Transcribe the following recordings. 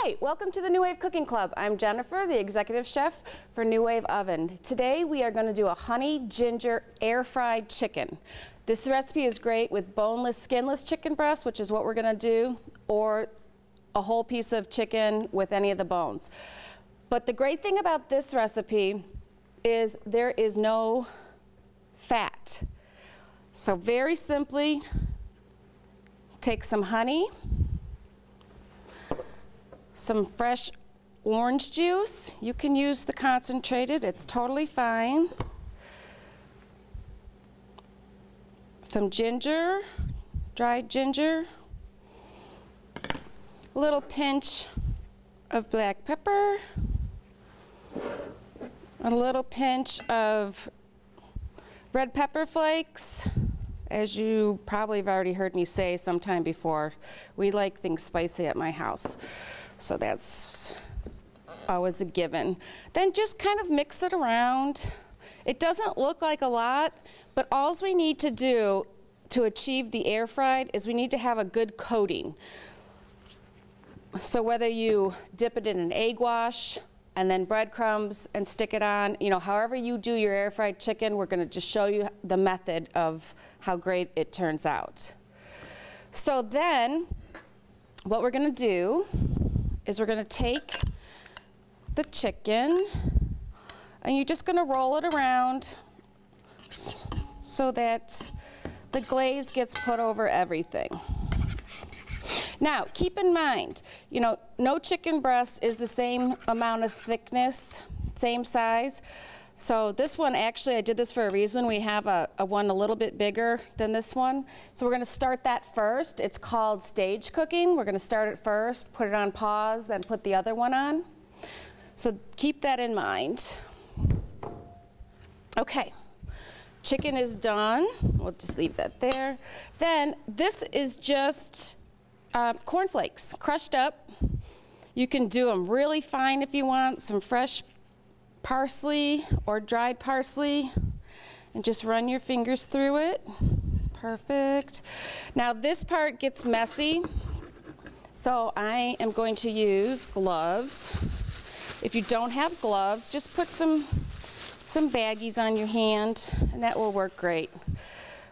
Hi, welcome to the New Wave Cooking Club. I'm Jennifer, the executive chef for New Wave Oven. Today we are going to do a honey ginger air fried chicken. This recipe is great with boneless, skinless chicken breast, which is what we're going to do, or a whole piece of chicken with any of the bones. But the great thing about this recipe is there is no fat. So very simply, take some honey, some fresh orange juice. You can use the concentrated, it's totally fine. Some ginger, dried ginger, a little pinch of black pepper, a little pinch of red pepper flakes. As you probably have already heard me say sometime before, we like things spicy at my house. So that's always a given. Then just kind of mix it around. It doesn't look like a lot, but all we need to do to achieve the air fried is we need to have a good coating. So whether you dip it in an egg wash and then breadcrumbs and stick it on, you know, however you do your air fried chicken, we're gonna just show you the method of how great it turns out. So then what we're gonna do is we're gonna take the chicken and you're just gonna roll it around so that the glaze gets put over everything. Now, keep in mind, you know, no chicken breast is the same amount of thickness, same size. So this one, actually, I did this for a reason. We have a one a little bit bigger than this one. So we're gonna start that first. It's called stage cooking. We're gonna start it first, put it on pause, then put the other one on. So keep that in mind. Okay, chicken is done. We'll just leave that there. Then this is just cornflakes, crushed up. You can do them really fine if you want, some fresh parsley or dried parsley, and just run your fingers through it. Perfect. Now this part gets messy, so I am going to use gloves. If you don't have gloves, just put some baggies on your hand, and that will work great.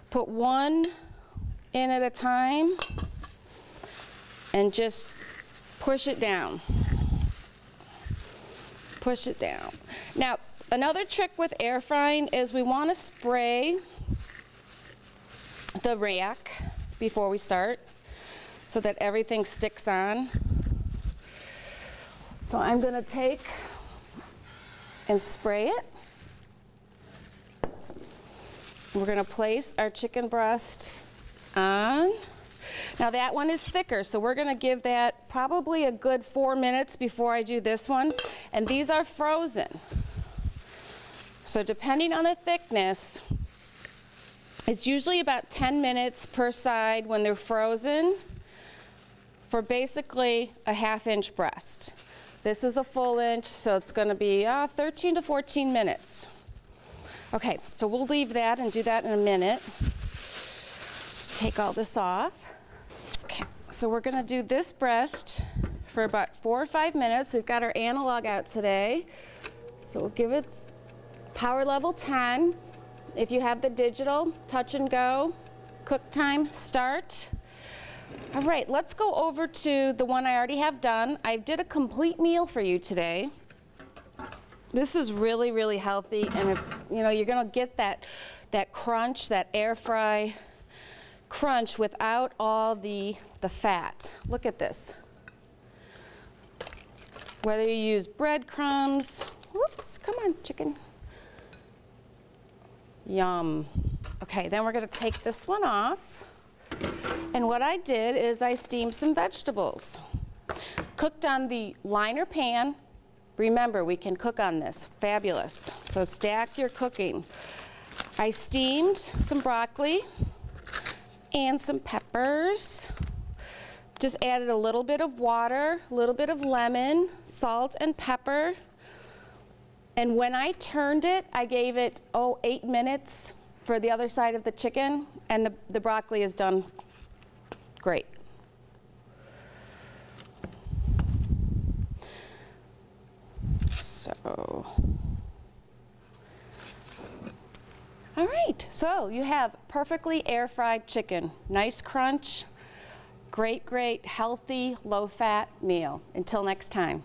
Put one in at a time, and just push it down. Push it down. Now, another trick with air frying is we want to spray the rack before we start so that everything sticks on. So I'm going to take and spray it. We're going to place our chicken breast on. Now that one is thicker, so we're gonna give that probably a good 4 minutes before I do this one. And these are frozen. So depending on the thickness, it's usually about 10 minutes per side when they're frozen for basically a ½ inch breast. This is a full inch, so it's gonna be 13 to 14 minutes. Okay, so we'll leave that and do that in a minute. Let's take all this off. So we're gonna do this breast for about 4 or 5 minutes. We've got our analog out today. So we'll give it power level 10. If you have the digital, touch and go, cook time, start. All right, let's go over to the one I already have done. I did a complete meal for you today. This is really, really healthy, and it's, you know, you're gonna get that crunch, that air fry crunch without all the fat. Look at this. Whether you use breadcrumbs, whoops, come on, chicken. Yum. Okay, then we're gonna take this one off. And what I did is I steamed some vegetables. Cooked on the liner pan. Remember, we can cook on this, fabulous. So stack your cooking. I steamed some broccoli and some peppers. Just added a little bit of water, a little bit of lemon, salt and pepper. And when I turned it, I gave it, 8 minutes for the other side of the chicken, and the broccoli is done great. So, all right, so you have perfectly air-fried chicken. Nice crunch, great, great, healthy, low-fat meal. Until next time.